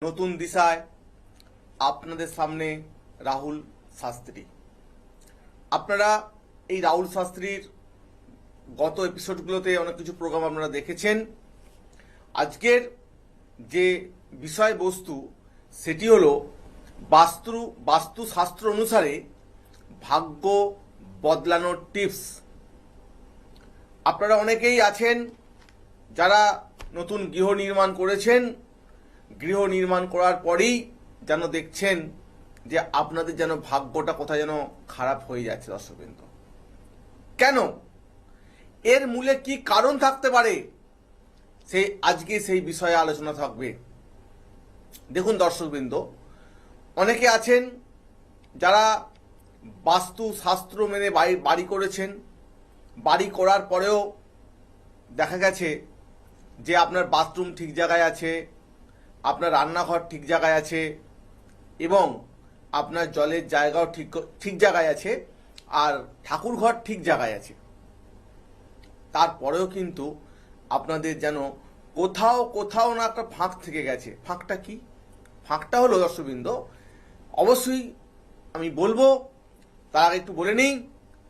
নতুন দিশায় আপনাদের সামনে রাহুল শাস্ত্রী। আপনারা এই রাহুল শাস্ত্রীর গত এপিসোডগুলোতে অনেক কিছু প্রোগ্রাম আপনারা দেখেছেন। আজকের যে বিষয়বস্তু সেটি হলো বাস্তুশাস্ত্র অনুসারে ভাগ্য বদলানোর টিপস। আপনারা অনেকেই আছেন যারা নতুন গৃহ নির্মাণ করেছেন, গৃহ নির্মাণ করার পরেই যেন দেখছেন যে আপনাদের যেন ভাগ্যটা কোথায় যেন খারাপ হয়ে যাচ্ছে। দর্শকবৃন্দ, কেন, এর মূলে কি কারণ থাকতে পারে, আজকে সেই বিষয়ে আলোচনা থাকবে। দেখুন দর্শকবৃন্দ, অনেকে আছেন যারা বাস্তুশাস্ত্র মেনে বাড়ি করেছেন, বাড়ি করার পরেও দেখা গেছে যে আপনার বাথরুম ঠিক জায়গায় আছে, আপনার রান্নাঘর ঠিক জায়গায় আছে এবং আপনার জলের জায়গাও ঠিক জায়গায় আছে, আর ঠাকুর ঘর ঠিক জায়গায় আছে। তারপরেও কিন্তু আপনাদের যেন কোথাও না একটা ফাঁক থেকে গেছে। ফাঁকটা কি? ফাঁকটা হলো দর্শকবৃন্দ, অবশ্যই আমি বলবো, তার আগে একটু বলে নিই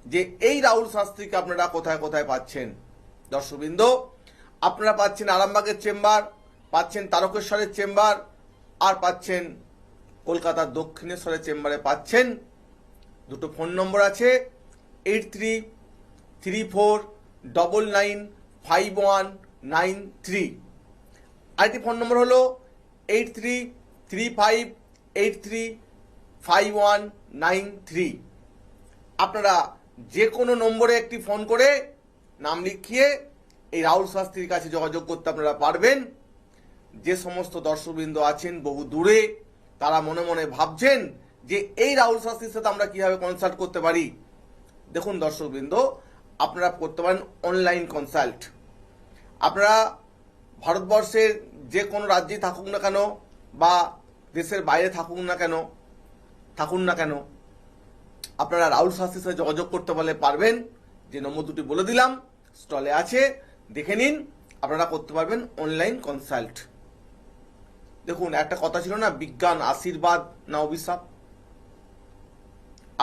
যে এই রাহুল শাস্ত্রীকে আপনারা কোথায় কোথায় পাচ্ছেন। দর্শকবৃন্দ, আপনারা পাচ্ছেন আরামবাগের চেম্বার, পাচ্ছেন তারকেশ্বরের চেম্বার, আর পাচ্ছেন কলকাতার দক্ষিণেশ্বরের চেম্বারে পাচ্ছেন। দুটো ফোন নম্বর আছে, 8334995193। আরেকটি ফোন নম্বর হলো 8335835193। আপনারা যে কোনো নম্বরে একটি ফোন করে নাম লিখিয়ে এই রাহুল শাস্ত্রীর কাছে যোগাযোগ করতে আপনারা পারবেন। যে সমস্ত দর্শকবৃন্দ আছেন বহু দূরে, তারা মনে মনে ভাবছেন যে এই রাহুল শাস্ত্রীর সাথে আমরা কিভাবে কনসাল্ট করতে পারি। দেখুন দর্শকবৃন্দ, আপনারা করতে পারেন অনলাইন কনসাল্ট। আপনারা ভারতবর্ষের যে কোনো রাজ্যে থাকুন না কেন বা দেশের বাইরে থাকুন না কেন আপনারা রাহুল শাস্ত্রীর সাথে যোগাযোগ করতে পারবেন। যে নম্বর দুটি বলে দিলাম স্টলে আছে, দেখে নিন। আপনারা করতে পারবেন অনলাইন কনসাল্ট। দেখুন, একটা কথা ছিল না, বিজ্ঞান আশীর্বাদ না অভিশাপ।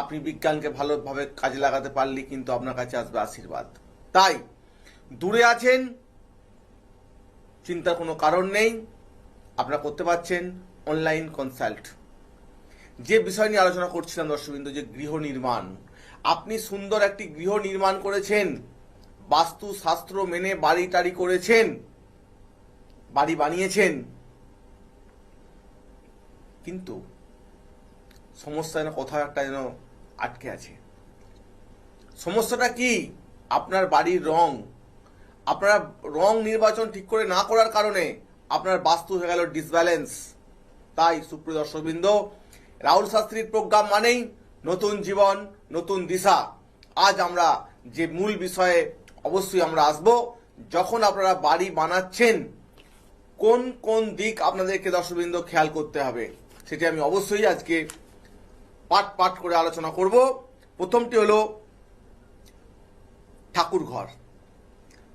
আপনি বিজ্ঞানকে ভালোভাবে কাজে লাগাতে পারলে কিন্তু আপনার কাছে আসবে আশীর্বাদ। তাই দূরে আছেন, চিন্তার কোনো কারণ নেই, আপনারা করতে পারছেন অনলাইন কনসাল্ট। যে বিষয় নিয়ে আলোচনা করছিলাম দর্শকবৃন্দ, যে গৃহ নির্মাণ। আপনি সুন্দর একটি গৃহ নির্মাণ করেছেন, বাস্তুশাস্ত্র মেনে বাড়ি টাড়ি করেছেন, বাড়ি বানিয়েছেন, কিন্তু সমস্যা যেন কোথাও একটা যেন আটকে আছে। সমস্যাটা কি? আপনার বাড়ির রং। আপনারা রং নির্বাচন ঠিক করে না করার কারণে আপনার বাস্তু হয়ে গেল ডিসব্যালেন্স। তাই সুপ্রিয় দর্শকবৃন্দ, রাহুল শাস্ত্রীর প্রোগ্রাম মানেই নতুন জীবন, নতুন দিশা। আজ আমরা যে মূল বিষয়ে অবশ্যই আমরা আসব, যখন আপনারা বাড়ি বানাচ্ছেন কোন কোন দিক আপনাদেরকে দর্শকবৃন্দ খেয়াল করতে হবে, সেটি আমি অবশ্যই আজকে পাট করে আলোচনা করব। প্রথমটি হলো ঠাকুর ঘর।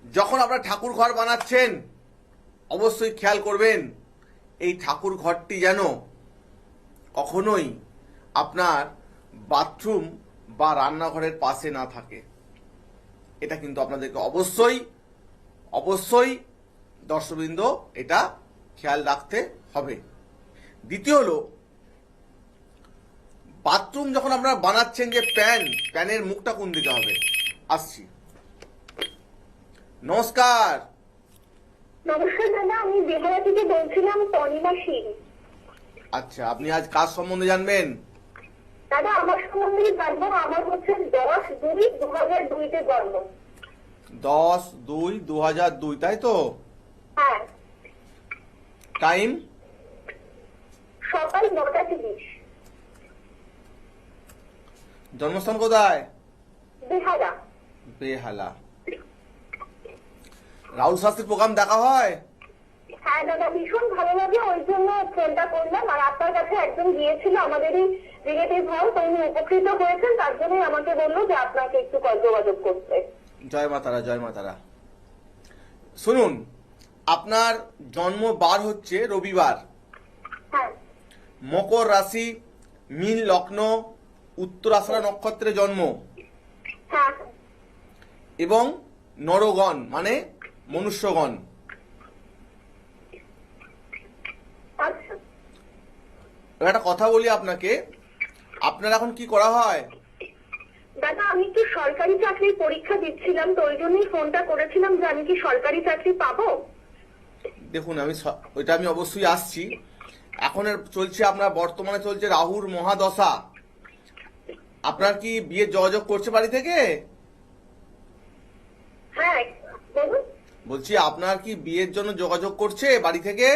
যখন আপনারা ঠাকুর ঘর বানাচ্ছেন অবশ্যই খেয়াল করবেন এই ঠাকুর ঘরটি যেন কখনোই আপনার বাথরুম বা রান্নাঘরের পাশে না থাকে। এটা কিন্তু আপনাদেরকে অবশ্যই দর্শকবৃন্দ এটা খেয়াল রাখতে হবে। দ্বিতীয় হলো, বাথরুম যখন আপনারা বানাচ্ছেন, যে প্যানের মুখটা কোন দিকে হবে। আসছি। নমস্কার। নমস্কার দাদা, আমি বেহালা থেকে বলছিলাম, তনিমা সিং। আচ্ছা, আপনি আজ কাজ সম্বন্ধে জানবেন? দাদা আমার সম্বন্ধে জানবো। আমার হচ্ছে 10-2-2002 জন্ম। 10-2-2002, তাই তো? হ্যাঁ। টাইম? সকাল 9:30। জন্মস্থান কোথায়? বেহালা। রাহুল শাস্ত্রীর প্রোগ্রাম দেখা হয়? হ্যাঁ দাদা, ভীষণ ভালো লাগে, ওই জন্য ফোনটা করলাম। আর আপনার কাছে একজন গিয়েছিল, আমাদেরই রিলেটিভ হয়, তো উনি উপকৃত হয়েছেন, তার জন্যই আমাকে বললো যে আপনাকে একটু যোগাযোগ করতে। জয় মাতারা, জয় মাতারা। শুনুন, আপনার জন্ম বার হচ্ছে রবিবার। মকর রাশি, মীন লগ্ন, উত্তরাষাঢ়া নক্ষত্রে জন্ম হ্যাঁ। এবং নরগণ মানে মনুষ্যগণ। আচ্ছা। এবার একটা কথা বলি আপনাকে, আপনার এখন কি করা হয়? দাদা আমি একটু সরকারি চাকরির পরীক্ষা দিচ্ছিলাম, তো ওই জন্যই ফোনটা করেছিলাম যে আমি কি সরকারি চাকরি পাবো। দেখুন ওইটা আমি অবশ্যই আসছি। এখন চলছে আপনার বর্তমানে চলছে রাহুর মহাদশা। আপনার কি বিয়ের যোগাযোগ করছে বাড়ি থেকে? হ্যাঁ বলুন। বলছি আপনার কি বিয়ের জন্য যোগাযোগ করছে বাড়ি থেকে?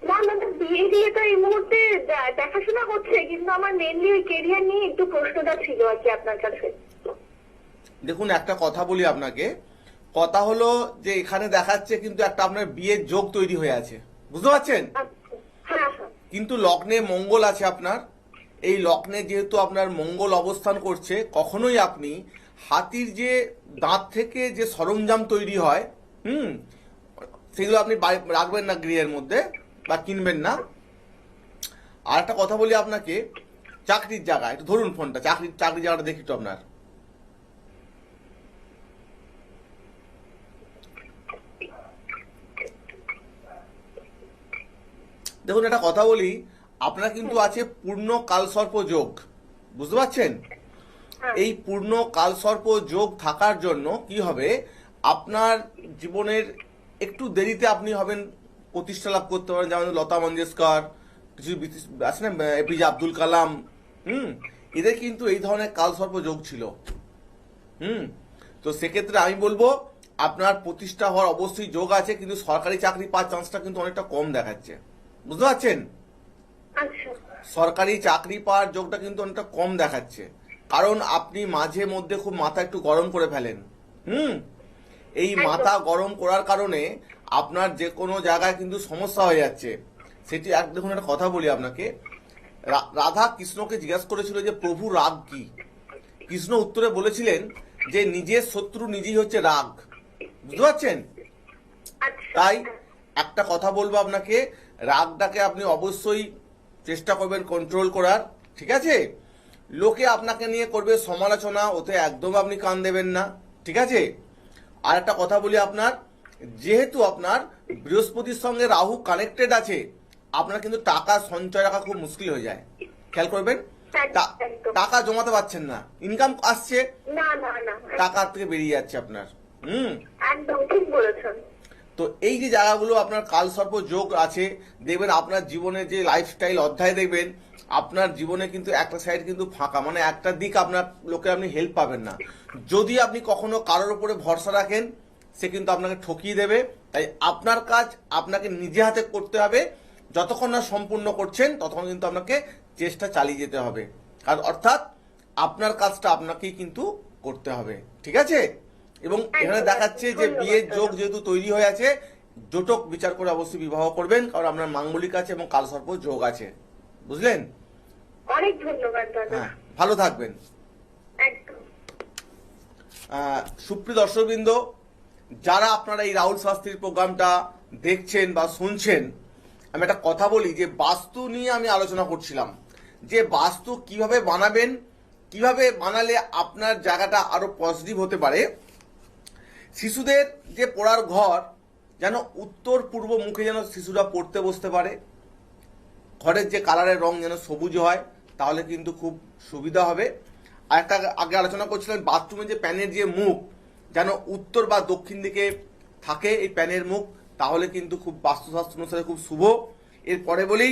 না মানে বিয়ে তো এই মুহূর্তে দেখাশোনা করছে, কিন্তু আমার মেনলি ওই কেরিয়ার নিয়ে একটু প্রশ্নটা ছিল আর কি আপনার কাছে। দেখুন একটা কথা বলি আপনাকে, কথা হলো যে এখানে দেখাচ্ছে কিন্তু একটা আপনার বিয়ের যোগ তৈরি হয়ে আছে, বুঝতে পারছেন? আচ্ছা। হ্যাঁ হ্যাঁ। কিন্তু লগ্নে মঙ্গল আছে আপনার। এই লগ্নে যেহেতু আপনার মঙ্গল অবস্থান করছে, কখনোই আপনি হাতির যে দাঁত থেকে যে সরঞ্জাম তৈরি হয়, সেগুলো আপনি রাখবেন না গৃহের মধ্যে বা কিনবেন না। আর একটা কথা বলি আপনাকে, চাকরির জায়গায় একটু ধরুন ফোনটা, চাকরির জায়গাটা দেখি তো আপনার। দেখুন একটা কথা বলি, আপনার কিন্তু আছে পূর্ণ কালসর্প যোগ, বুঝতে পারছেন? এই পূর্ণ কালসর্প যোগ থাকার জন্য কি হবে, আপনার জীবনের একটু দেরিতে আপনি হবেন প্রতিষ্ঠা লাভ করতে পারেন, যেমন লতা মঙ্গেশকর, কিছু আছে না, এপিজে আব্দুল কালাম, এদের কিন্তু এই ধরনের কালসর্প যোগ ছিল। তো সেক্ষেত্রে আমি বলবো আপনার প্রতিষ্ঠা হওয়ার অবশ্যই যোগ আছে, কিন্তু সরকারি চাকরি পাওয়ার চান্সটা কিন্তু অনেকটা কম দেখাচ্ছে, বুঝতে পারছেন? আচ্ছা। সরকারি চাকরি পাওয়ার যোগটা কিন্তু অনেকটা কম দেখাচ্ছে, কারণ আপনি মাঝে মধ্যে খুব মাথা একটু গরম করে ফেলেন। এই মাথা গরম করার কারণে আপনার যে কোনো জায়গায় কিন্তু সমস্যা হয়ে যাচ্ছে। সেটি দেখুন একটা কথা বলি আপনাকে, রাধা কৃষ্ণকে জিজ্ঞাসা করেছিল যে প্রভু রাগ কি? কৃষ্ণ উত্তরে বলেছিলেন যে নিজের শত্রু নিজেই হচ্ছে রাগ, বুঝতে পারছেন? তাই একটা কথা বলবো আপনাকে, রাগটাকে আপনি অবশ্যই চেষ্টা করবেন কন্ট্রোল করার, ঠিক আছে? লোকে আপনাকে নিয়ে করবে সমালোচনা, ওতে একদম আপনি কান দেবেন না, ঠিক আছে? আর একটা কথা বলি আপনার, যেহেতু আপনার বৃহস্পতির সঙ্গে রাহু কানেক্টেড আছে, আপনার কিন্তু টাকা সঞ্চয় রাখা খুব মুশকিল হয়ে যায়, খেয়াল করবেন। টাকা জমাতে পারছেন না, ইনকাম আসছে না না না, টাকা থেকে বেরিয়ে যাচ্ছে আপনার। একদম ঠিক বলেছেন। তো এই যে জায়গাগুলো আপনার কালসর্প যোগ আছে, দেখবেন আপনার জীবনে যে লাইফস্টাইল অধ্যায় দেখবেন, আপনার জীবনে কিন্তু একটা সাইড কিন্তু ফাঁকা, মানে একটা দিক আপনার লোকে আপনি হেল্প পাবেন না। যদি আপনি কখনো কারোর উপরে ভরসা রাখেন, সে কিন্তু আপনাকে ঠকিয়ে দেবে। তাই আপনার কাজ আপনাকে নিজে হাতে করতে হবে, যতক্ষণ না সম্পূর্ণ করছেন ততক্ষণ কিন্তু আপনাকে চেষ্টা চালিয়ে যেতে হবে, আর অর্থাৎ আপনার কাজটা আপনাকেই কিন্তু করতে হবে, ঠিক আছে? এবং এখানে দেখাচ্ছে যে বিয়ের যোগ যেহেতু তৈরি হয়ে আছে, জোটক বিচার করে অবশ্যই বিবাহ করবেন, কারণ আপনার মাঙ্গলিক আছে এবং কালসর্প যোগ আছে, বুঝলেন? অনেক ধন্যবাদ দাদা। হ্যাঁ, ভালো থাকবেন। একদম। সুপ্রিয় দর্শকবৃন্দ, যারা আপনারা এই রাহুল শাস্ত্রীর প্রোগ্রামটা দেখছেন বা শুনছেন, আমি একটা কথা বলি যে বাস্তু নিয়ে আমি আলোচনা করছিলাম, যে বাস্তু কিভাবে বানাবেন, কিভাবে বানালে আপনার জায়গাটা আরো পজিটিভ হতে পারে। শিশুদের যে পড়ার ঘর যেন উত্তর পূর্ব মুখে যেন শিশুরা পড়তে বসতে পারে, ঘরের যে কালারের রং যেন সবুজ হয়, তাহলে কিন্তু খুব সুবিধা হবে। আর একটা আগে আলোচনা করছিলেন বাথরুমে যে প্যানের যে মুখ যেন উত্তর বা দক্ষিণ দিকে থাকে, এই প্যানের মুখ, তাহলে কিন্তু খুব বাস্তুশাস্ত্র অনুসারে খুব শুভ। এরপরে বলি,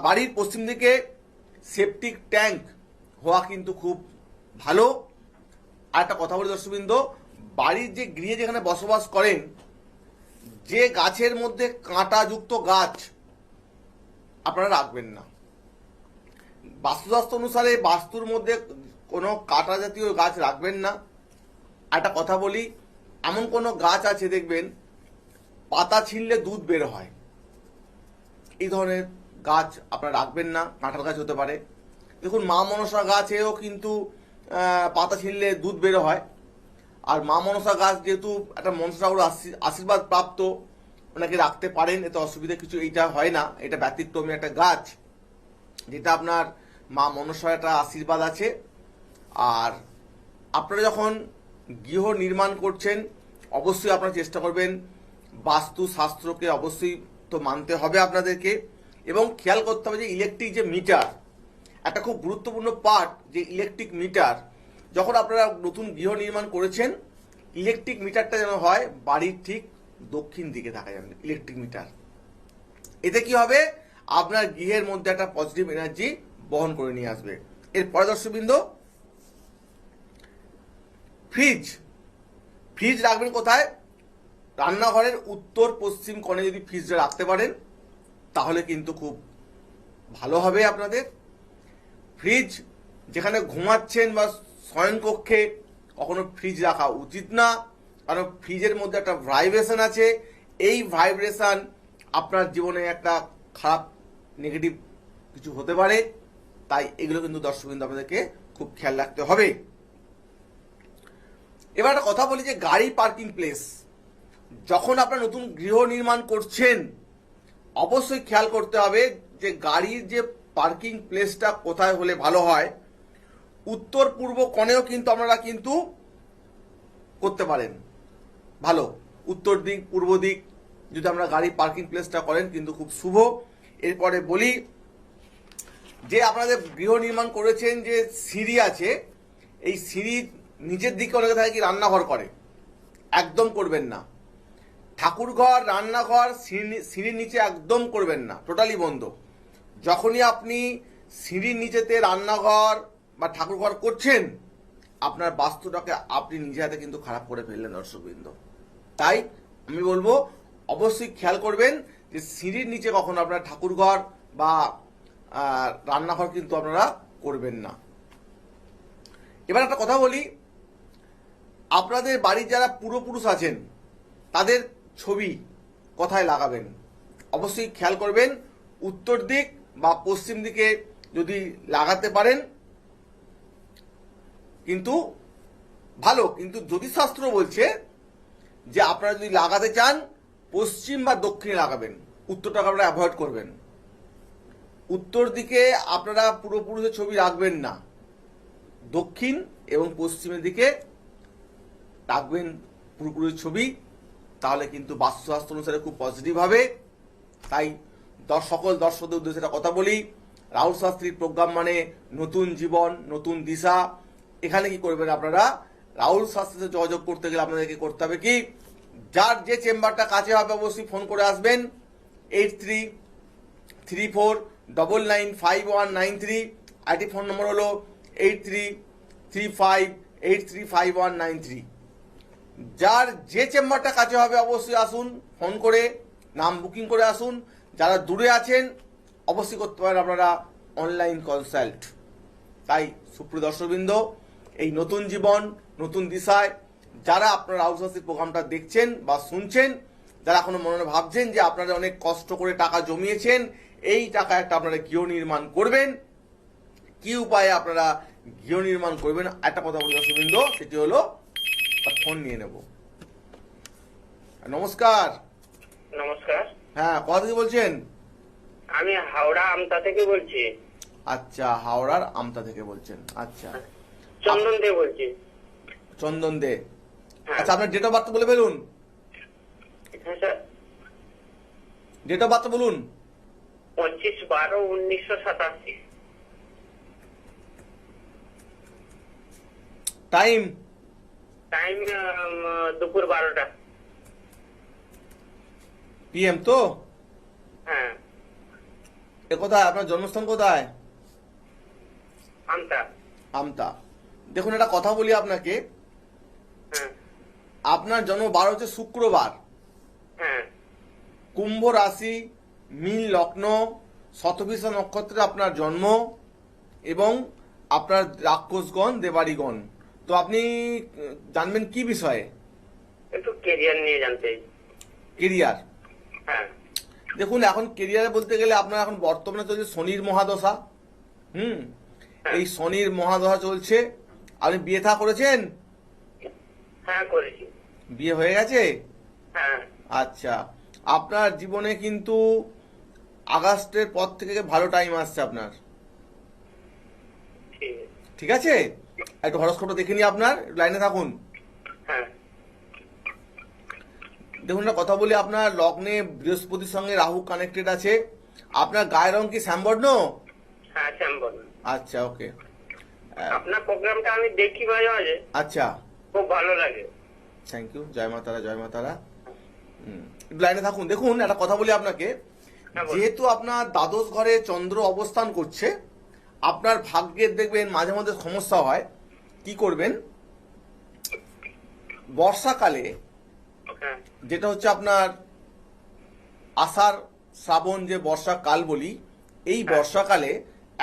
বাড়ির পশ্চিম দিকে সেপটিক ট্যাঙ্ক হওয়া কিন্তু খুব ভালো। আর একটা কথা বলি দর্শকবৃন্দ, বাড়ির যে গৃহে যেখানে বসবাস করেন, যে গাছের মধ্যে কাঁটাযুক্ত গাছ আপনারা রাখবেন না। বাস্তুশাস্ত্র অনুসারে বাস্তুর মধ্যে কোনো কাঁটা জাতীয় গাছ রাখবেন না। একটা কথা বলি, এমন কোনো গাছ আছে দেখবেন পাতা ছিঁড়লে দুধ বের হয়, এই ধরনের গাছ আপনারা রাখবেন না, কাঁঠাল গাছ হতে পারে। দেখুন মা মনসা গাছেও কিন্তু পাতা ছিঁড়লে দুধ বের হয়। আর মা মনসা গাছ যেহেতু একটা মনসা ঠাকুর আশীর্বাদ প্রাপ্ত, ওনাকে রাখতে পারেন, এতে অসুবিধা কিছু এইটা হয় না। এটা ব্যতিক্রমী একটা গাছ, যেটা আপনার মা মনসার একটা আশীর্বাদ আছে। আর আপনারা যখন গৃহ নির্মাণ করছেন অবশ্যই আপনারা চেষ্টা করবেন বাস্তু শাস্ত্রকে অবশ্যই তো মানতে হবে আপনাদেরকে, এবং খেয়াল করতে হবে যে ইলেকট্রিক যে মিটার একটা খুব গুরুত্বপূর্ণ পার্ট, যে ইলেকট্রিক মিটার যখন আপনারা নতুন গৃহ নির্মাণ করেছেন ইলেকট্রিক মিটারটা যেন হয় বাড়ির ঠিক দক্ষিণ দিকে থাকা যাবে ইলেকট্রিক মিটার। এতে কি হবে, আপনার গৃহের মধ্যে একটা পজিটিভ এনার্জি বহন করে নিয়ে আসবে। এরপরে দর্শকবৃন্দ, ফ্রিজ ফ্রিজ রাখবেন কোথায়? রান্নাঘরের উত্তর পশ্চিম কোণে যদি ফ্রিজটা রাখতে পারেন তাহলে কিন্তু খুব ভালো হবে আপনাদের। ফ্রিজ যেখানে ঘুমাচ্ছেন বা শয়নকক্ষে কখনো ফ্রিজ রাখা উচিত না, কারণ ফ্রিজের মধ্যে একটা ভাইব্রেশন আছে। এই ভাইব্রেশন আপনার জীবনে একটা খারাপ নেগেটিভ কিছু হতে পারে, তাই এগুলো কিন্তু দর্শকবৃন্দ আপনাদেরকে খুব খেয়াল রাখতে হবে। এবার একটা কথা বলি যে গাড়ি পার্কিং প্লেস, যখন আপনারা নতুন গৃহ নির্মাণ করছেন অবশ্যই খেয়াল করতে হবে যে গাড়ির যে পার্কিং প্লেসটা কোথায় হলে ভালো হয়। উত্তর পূর্ব কোণেও কিন্তু আপনারা কিন্তু করতে পারেন ভালো, উত্তর দিক পূর্ব দিক যদি আমরা গাড়ি পার্কিং প্লেসটা করেন কিন্তু খুব শুভ। এরপরে বলি যে আপনাদের গৃহ নির্মাণ করেছেন যে সিঁড়ি আছে, এই সিঁড়ির নিচের দিকে অনেকে থাকে কি রান্নাঘর করে, একদম করবেন না। ঠাকুরঘর রান্নাঘর সিঁড়ির নিচে একদম করবেন না, টোটালি বন্ধ। যখনই আপনি সিঁড়ির নিচেতে রান্নাঘর বা ঠাকুরঘর করছেন আপনার বাস্তুটাকে আপনি নিজে হাতে কিন্তু খারাপ করে ফেললেন দর্শকবৃন্দ। তাই আমি বলবো অবশ্যই খেয়াল করবেন যে সিঁড়ির নিচে কখনো আপনার ঠাকুরঘর বা রান্নাঘর কিন্তু আপনারা করবেন না। এবার একটা কথা বলি, আপনাদের বাড়ির যারা পূর্বপুরুষ আছেন তাদের ছবি কোথায় লাগাবেন অবশ্যই খেয়াল করবেন। উত্তর দিক বা পশ্চিম দিকে যদি লাগাতে পারেন কিন্তু ভালো, কিন্তু জ্যোতিষশাস্ত্র বলছে যে আপনারা যদি লাগাতে চান পশ্চিম বা দক্ষিণে লাগাবেন, উত্তরটাকে আপনারা অ্যাভয়েড করবেন। উত্তর দিকে আপনারা পূর্বপুরুষের ছবি রাখবেন না, দক্ষিণ এবং পশ্চিমের দিকে রাখবেন পূর্বপুরুষের ছবি, তাহলে কিন্তু বাস্তুশাস্ত্র অনুসারে খুব পজিটিভ হবে। তাই সকল দর্শকদের উদ্দেশ্যে একটা কথা বলি, রাহুল শাস্ত্রীর প্রোগ্রাম মানে নতুন জীবন নতুন দিশা। এখানে কি করবেন আপনারা, রাহুল শাস্ত্রীর সাথে যোগাযোগ করতে গেলে আপনাদেরকে করতে হবে কি, যার যে চেম্বারটা কাছে হবে অবশ্যই ফোন করে আসবেন 8334995193। আইটি ফোন নম্বর হলো 8335835193। যার যে চেম্বারটা কাছে হবে অবশ্যই আসুন, ফোন করে নাম বুকিং করে আসুন। যারা দূরে আছেন অবশ্যই করতে পারেন আপনারা অনলাইন কনসাল্ট। তাই সুপ্রিয় দর্শকবৃন্দ, এই নতুন জীবন নতুন দিশায় যারা আপনারা রাহুল শাস্ত্রীর প্রোগ্রামটা দেখছেন বা শুনছেন, যারা এখনো মনে মনে ভাবছেন যে আপনারা অনেক কষ্ট করে টাকা জমিয়েছেন, এই টাকা একটা আপনারা গৃহ নির্মাণ করবেন, কি উপায়ে আপনারা গৃহ নির্মাণ করবেন একটা কথা বলি দর্শকবৃন্দ, সেটি হলো ফোন নিয়ে নেব। নমস্কার। নমস্কার, হ্যাঁ, কোথা থেকে বলছেন? আমি হাওড়া আমতা থেকে বলছি। আচ্ছা, হাওড়ার আমতা থেকে বলছেন। আচ্ছা, চন্দন দে বলছি। চন্দন দে। হ্যাঁ। আচ্ছা, আপনার ডেট অফ বার্থ বলে ফেলুন। হ্যাঁ স্যার, ডেট অফ বার্থ বলুন। 25/12/1987। টাইম? টাইম দুপুর 12টা PM তো? হ্যাঁ। এ কোথায় আপনার জন্মস্থান কোথায়? আমতা। আমতা। দেখুন একটা কথা বলি আপনাকে, হ্যাঁ আপনার জন্ম বার হচ্ছে শুক্রবার, হ্যাঁ কুম্ভ রাশি, মীন লগ্ন, শতভিষা নক্ষত্রে আপনার জন্ম, এবং আপনার রাক্ষসগণ দেবাড়িগণ। তো আপনি জানবেন কি বিষয়ে? একটু কেরিয়ার নিয়ে জানতে। কেরিয়ার? হ্যাঁ। দেখুন এখন কেরিয়ারে বলতে গেলে আপনার এখন বর্তমানে চলছে শনির মহাদশা। এই শনির মহাদশা চলছে। আপনি বিয়ে থা করেছেন? হ্যাঁ করেছি। বিয়ে হয়ে গেছে? হ্যাঁ। আচ্ছা, আপনার জীবনে কিন্তু আগস্টের পর থেকে ভালো টাইম আসছে আপনার, ঠিক আছে। ঠিক আছে? একটু হরস্কোপটা দেখে নিই আপনার, লাইনে থাকুন। হ্যাঁ দেখুন একটা কথা বলি, আপনার লগ্নে বৃহস্পতির সঙ্গে রাহু কানেক্টেড আছে। আপনার গায়ের রং কি শ্যামবর্ণ? হ্যাঁ শ্যাম বলুন। আচ্ছা, ওকে। আপনার প্রোগ্রামটা আমি দেখি মাঝে মাঝে, আচ্ছা, খুব ভালো লাগে। Thank you. জয় মা তারা, জয় মা তারা। একটু লাইনে থাকুন। দেখুন একটা কথা বলি আপনাকে, হ্যাঁ, বলুন। যেহেতু আপনার দ্বাদশ ঘরে চন্দ্র অবস্থান করছে, আপনার ভাগ্যের দেখবেন মাঝে মধ্যে সমস্যা হয়। কি করবেন, বর্ষাকালে হ্যাঁ যেটা হচ্ছে আপনার আষাঢ় শ্রাবণ যে বর্ষাকাল বলি, এই বর্ষাকালে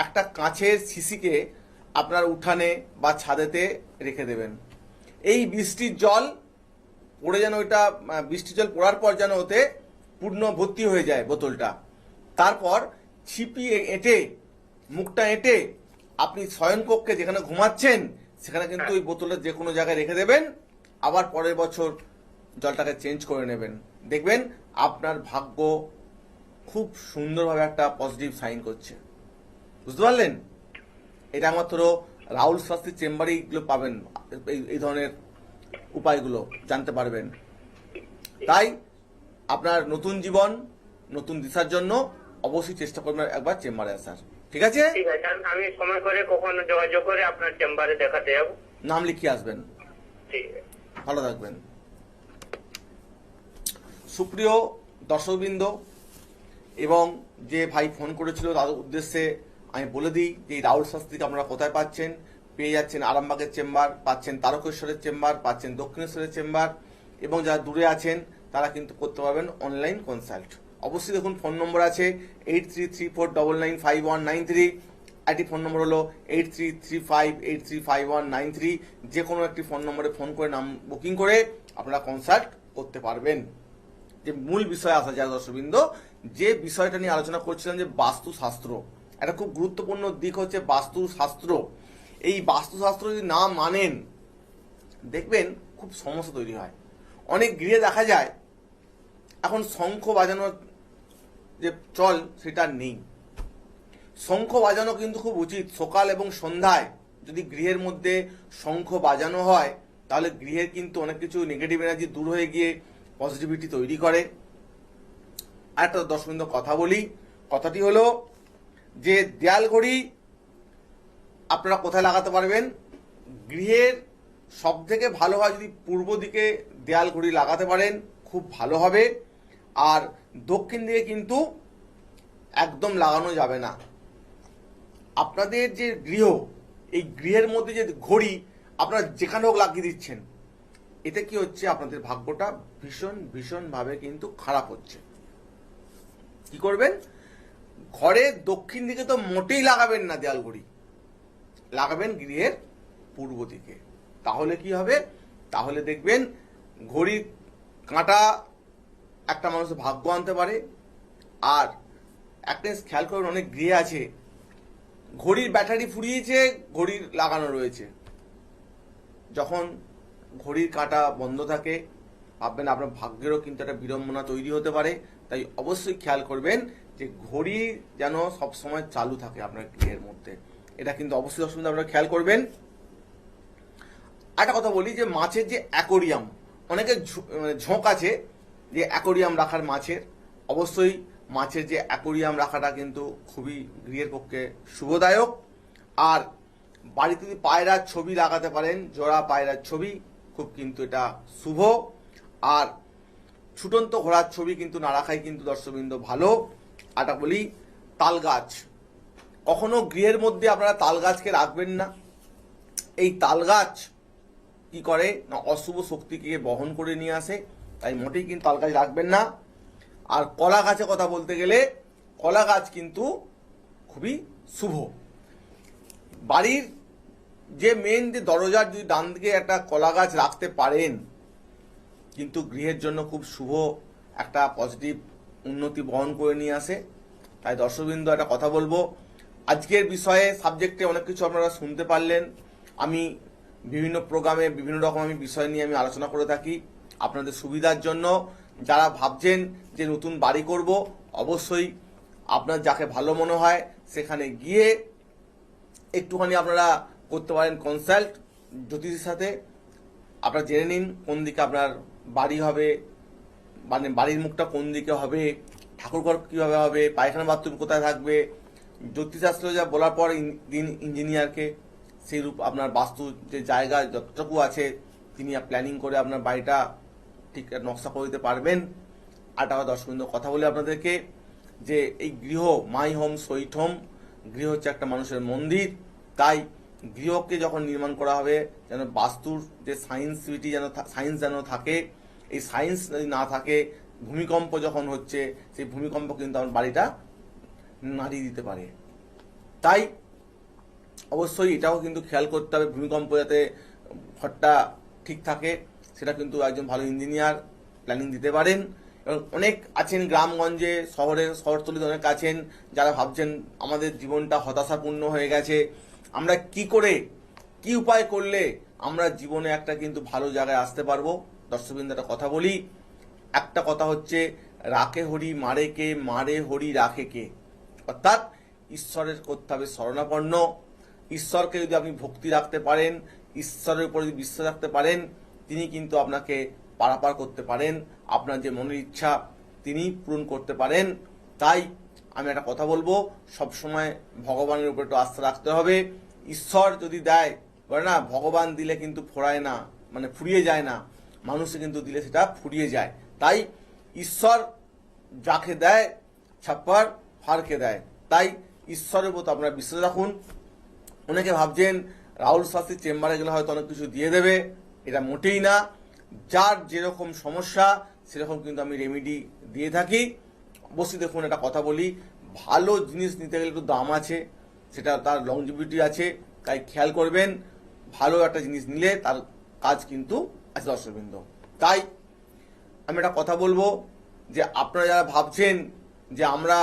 একটা কাঁচের শিশিকে আপনার উঠানে বা ছাদেতে রেখে দেবেন। এই বৃষ্টির জল পড়ে যেন ওইটা, বৃষ্টির জল পড়ার পর যেন ওতে পূর্ণ ভর্তি হয়ে যায় বোতলটা। তারপর ছিপি এঁটে, মুখটা এঁটে আপনি শয়নকক্ষে যেখানে ঘুমাচ্ছেন সেখানে কিন্তু ওই বোতলটা যে কোনো জায়গায় রেখে দেবেন। আবার পরের বছর জলটাকে চেঞ্জ করে নেবেন। দেখবেন আপনার ভাগ্য খুব সুন্দরভাবে একটা পজিটিভ সাইন করছে। বুঝতে পারলেন? এটা একমাত্র রাহুল শাস্ত্রীর চেম্বারেই এগুলো পাবেন, এই ধরনের উপায়গুলো জানতে পারবেন। তাই আপনার নতুন জীবন, নতুন দিশার জন্য অবশ্যই চেষ্টা করবেন একবার চেম্বারে আসার। ঠিক আছে? ঠিক আছে, আমি সময় করে কখনো যোগাযোগ করে আপনার চেম্বারে দেখাতে যাবো। নাম লিখিয়ে আসবেন। ঠিক আছে। ভালো থাকবেন। সুপ্রিয় দর্শকবৃন্দ এবং যে ভাই ফোন করেছিল তাদের উদ্দেশ্যে আমি বলে দিই যে এই রাহুল শাস্ত্রীকে আপনারা কোথায় পাচ্ছেন। পেয়ে যাচ্ছেন আরামবাগের চেম্বার, পাচ্ছেন তারকেশ্বরের চেম্বার, পাচ্ছেন দক্ষিণেশ্বরের চেম্বার, এবং যারা দূরে আছেন তারা কিন্তু করতে পারবেন অনলাইন কনসাল্ট। অবশ্যই দেখুন ফোন নম্বর আছে 8334995193। একটি ফোন নম্বর হলো 8335835193। যে কোনো একটি ফোন নম্বরে ফোন করে নাম বুকিং করে আপনারা কনসাল্ট করতে পারবেন। যে মূল বিষয় আসা যায় দর্শকবৃন্দ, যে বিষয়টা নিয়ে আলোচনা করছিলাম যে বাস্তুশাস্ত্র, একটা খুব গুরুত্বপূর্ণ দিক হচ্ছে বাস্তুশাস্ত্র। এই বাস্তুশাস্ত্র যদি না মানেন দেখবেন খুব সমস্যা তৈরি হয়। অনেক গৃহে দেখা যায় এখন শঙ্খ বাজানোর যে চল সেটা নেই। শঙ্খ বাজানো কিন্তু খুব উচিত। সকাল এবং সন্ধ্যায় যদি গৃহের মধ্যে শঙ্খ বাজানো হয় তাহলে গৃহের কিন্তু অনেক কিছু নেগেটিভ এনার্জি দূর হয়ে গিয়ে পজিটিভিটি তৈরি করে। আর একটা দর্শকবৃন্দ কথা বলি, কথাটি হলো যে দেয়াল ঘড়ি আপনারা কোথায় লাগাতে পারবেন। গৃহের সব থেকে ভালো হয় যদি পূর্ব দিকে দেয়াল ঘড়ি লাগাতে পারেন, খুব ভালো হবে। আর দক্ষিণ দিকে কিন্তু একদম লাগানো যাবে না। আপনাদের যে গৃহ, এই গৃহের মধ্যে যে ঘড়ি আপনারা যেখানে হোক লাগিয়ে দিচ্ছেন, এতে কি হচ্ছে আপনাদের ভাগ্যটা ভীষণভাবে কিন্তু খারাপ হচ্ছে। কি করবেন, ঘরের দক্ষিণ দিকে তো মোটেই লাগাবেন না দেয়াল ঘড়ি, লাগাবেন গৃহের পূর্ব দিকে। তাহলে কি হবে, তাহলে দেখবেন ঘড়ির কাঁটা একটা মানুষের ভাগ্য আনতে পারে। আর একটা জিনিস খেয়াল করুন, অনেক গৃহে আছে ঘড়ির ব্যাটারি ফুরিয়েছে, ঘড়ির লাগানো রয়েছে। যখন ঘড়ির কাঁটা বন্ধ থাকে ভাববেন আপনার ভাগ্যেরও কিন্তু একটা বিড়ম্বনা তৈরি হতে পারে। তাই অবশ্যই খেয়াল করবেন যে ঘড়ি যেন সবসময় চালু থাকে আপনার গৃহের মধ্যে। এটা কিন্তু অবশ্যই অসুবিধা আপনারা খেয়াল করবেন। একটা কথা বলি যে মাছের যে অ্যাকোরিয়াম, অনেকের ঝোঁক আছে যে অ্যাকোরিয়াম রাখার মাছের। অবশ্যই মাছের যে অ্যাকোরিয়াম রাখাটা কিন্তু খুবই গৃহের পক্ষে শুভদায়ক। আর বাড়িতে যদি পায়রার ছবি লাগাতে পারেন, জোড়া পায়রার ছবি, খুব কিন্তু এটা শুভ। আর ছুটন্ত ঘোড়ার ছবি কিন্তু না রাখাই কিন্তু দর্শকবৃন্দ ভালো। আটা বলি তাল গাছ, কখনো গৃহের মধ্যে আপনারা তাল গাছকে রাখবেন না। এই তাল গাছ কি করে না অশুভ শক্তিকে বহন করে নিয়ে আসে, তাই মোটেই কিন্তু তাল গাছ রাখবেন না। আর কলা গাছের কথা বলতে গেলে কলা গাছ কিন্তু খুবই শুভ। বাড়ির যে মেন যে দরজার যদি ডান দিকে একটা কলা গাছ রাখতে পারেন কিন্তু গৃহের জন্য খুব শুভ একটা পজিটিভ উন্নতি বহন করে নিয়ে আসে। তাই দর্শকবৃন্দ একটা কথা বলবো, আজকের বিষয়ে সাবজেক্টে অনেক কিছু আপনারা শুনতে পারলেন। আমি বিভিন্ন প্রোগ্রামে বিভিন্ন রকম বিষয় নিয়ে আমি আলোচনা করে থাকি আপনাদের সুবিধার জন্য। যারা ভাবছেন যে নতুন বাড়ি করব, অবশ্যই আপনার যাকে ভালো মনে হয় সেখানে গিয়ে একটুখানি আপনারা করতে পারেন কনসাল্ট জ্যোতিষীর সাথে। আপনারা জেনে নিন কোন দিকে আপনার বাড়ি হবে, মানে বাড়ির মুখটা কোন দিকে হবে, ঠাকুরঘর কীভাবে হবে, পায়খানা বাথরুম কোথায় থাকবে। জ্যোতিষশাস্ত্র যা বলার পর দিন ইঞ্জিনিয়ারকে, সেই রূপ আপনার বাস্তু যে জায়গা যতটুকু আছে তিনি প্ল্যানিং করে আপনার বাড়িটা ঠিক নকশা করে দিতে পারবেন। আর টাকা দর্শকবৃন্দ কথা বলে আপনাদেরকে যে এই গৃহ মাই হোম সুইট হোম, গৃহ হচ্ছে একটা মানুষের মন্দির। তাই গৃহকে যখন নির্মাণ করা হবে যেন বাস্তুর যে সায়েন্সিভিটি সায়েন্স যেন থাকে। এই সায়েন্স যদি না থাকে, ভূমিকম্প যখন হচ্ছে সেই ভূমিকম্প কিন্তু আমার বাড়িটা নাড়িয়ে দিতে পারে। তাই অবশ্যই এটাও কিন্তু খেয়াল করতে হবে, ভূমিকম্প যাতে ঘরটা ঠিক থাকে সেটা কিন্তু একজন ভালো ইঞ্জিনিয়ার প্ল্যানিং দিতে পারেন। এবং অনেক আছেন গ্রামগঞ্জে, শহরতলিতে অনেক আছেন যারা ভাবছেন আমাদের জীবনটা হতাশাপূর্ণ হয়ে গেছে, আমরা কি উপায় করলে আমরা জীবনে একটা কিন্তু ভালো জায়গায় আসতে পারবো। দর্শকবৃন্দ একটা কথা বলি, একটা কথা হচ্ছে রাখে হরি মারে কে, মারে হরি রাখে কে। অর্থাৎ ঈশ্বরের করতে হবে শরণাপন্ন। ঈশ্বরকে যদি আপনি ভক্তি রাখতে পারেন, ঈশ্বরের উপর যদি বিশ্বাস রাখতে পারেন, তিনি কিন্তু আপনাকে পারাপার করতে পারেন, আপনার যে মনের ইচ্ছা তিনি পূরণ করতে পারেন। তাই আমি একটা কথা বলবো, সবসময় ভগবানের উপর একটু আস্থা রাখতে হবে। ঈশ্বর যদি দেয়, বলে না ভগবান দিলে কিন্তু ফোড়ায় না, মানে ফুরিয়ে যায় না, মানুষে কিন্তু দিলে সেটা ফুরিয়ে যায়। তাই ঈশ্বর যাকে দেয় ছাপ্পার ফারকে দেয়। তাই ঈশ্বরের প্রতি আপনারা বিশ্বাস রাখুন। অনেকে ভাবছেন রাহুল শাস্ত্রীর চেম্বারে গেলে হয়তো অনেক কিছু দিয়ে দেবে, এটা মোটেই না। যার যেরকম সমস্যা সেরকম কিন্তু আমি রেমেডি দিয়ে থাকি। অবশ্যই দেখুন একটা কথা বলি, ভালো জিনিস নিতে গেলে একটু দাম আছে, সেটা তার লংজিভিটি আছে, তাই খেয়াল করবেন ভালো একটা জিনিস নিলে তার কাজ কিন্তু আছে দর্শকবৃন্দ। তাই আমি একটা কথা বলবো যে আপনারা যারা ভাবছেন যে আমরা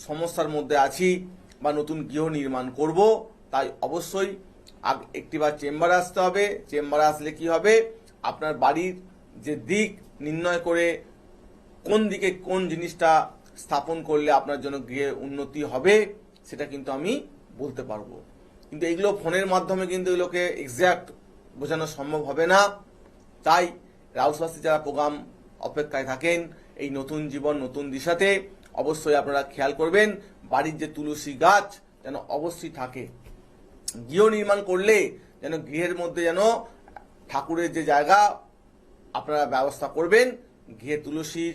সমস্যার মধ্যে আছি বা নতুন গৃহ নির্মাণ করব, তাই অবশ্যই একটিবার চেম্বারে আসতে হবে। চেম্বারে আসলে কি হবে, আপনার বাড়ির যে দিক নির্ণয় করে কোন দিকে কোন জিনিসটা স্থাপন করলে আপনার জন্য গৃহে উন্নতি হবে সেটা কিন্তু আমি বলতে পারবো। কিন্তু এগুলো ফোনের মাধ্যমে কিন্তু এগুলোকে এক্স্যাক্ট বোঝানো সম্ভব হবে না। তাই রাহুল শাস্ত্রী যারা প্রোগ্রাম অপেক্ষায় থাকেন এই নতুন জীবন নতুন দিশাতে, অবশ্যই আপনারা খেয়াল করবেন বাড়ির যে তুলসী গাছ যেন অবশ্যই থাকে। গৃহ নির্মাণ করলে যেন গৃহের মধ্যে যেন ঠাকুরের যে জায়গা আপনারা ব্যবস্থা করবেন, গৃহে তুলসীর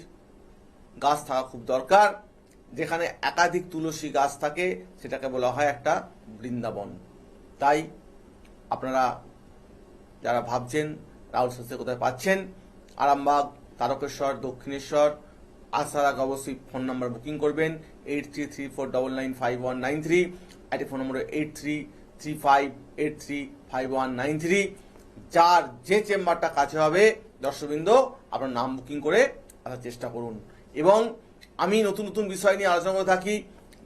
গাছ থাকা খুব দরকার। যেখানে একাধিক তুলসী গাছ থাকে সেটাকে বলা হয় একটা বৃন্দাবন। তাই আপনারা যারা ভাবছেন রাহুল শাস্ত্রী কোথায় পাচ্ছেন, আরামবাগ, তারকেশ্বর, দক্ষিণেশ্বর আসার আগে অবশ্যই ফোন নাম্বার বুকিং করবেন 8334995193, একটি ফোন নম্বর 8335835193। যার যে চেম্বারটা কাছে হবে দর্শকবৃন্দ আপনার নাম বুকিং করে আসার চেষ্টা করুন। এবং আমি নতুন নতুন বিষয় নিয়ে আলোচনা করে থাকি।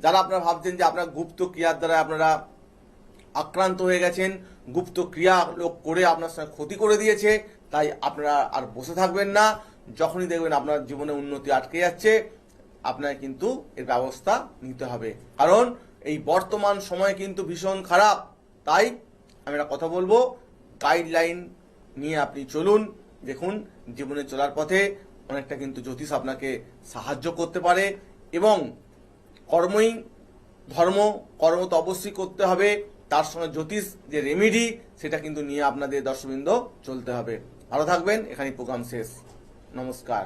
যারা আপনারা ভাবছেন যে আপনার গুপ্ত ক্রিয়ার দ্বারা আপনারা আক্রান্ত হয়ে গেছেন, গুপ্ত ক্রিয়া লোক করে আপনার সঙ্গে ক্ষতি করে দিয়েছে, তাই আপনারা আর বসে থাকবেন না। যখনই দেখবেন আপনার জীবনে উন্নতি আটকে যাচ্ছে, আপনার কিন্তু এর ব্যবস্থা নিতে হবে। কারণ এই বর্তমান সময় কিন্তু ভীষণ খারাপ। তাই আমি একটা কথা বলবো, গাইডলাইন নিয়ে আপনি চলুন। দেখুন জীবনে চলার পথে অনেকটা কিন্তু জ্যোতিষ আপনাকে সাহায্য করতে পারে। এবং কর্মই ধর্ম, কর্ম তো অবশ্যই করতে হবে, তার সঙ্গে জ্যোতিষ যে রেমেডি সেটা কিন্তু নিয়ে আপনাদের দর্শকবৃন্দ চলতে হবে। ভালো থাকবেন, এখানেই প্রোগ্রাম শেষ। নমস্কার।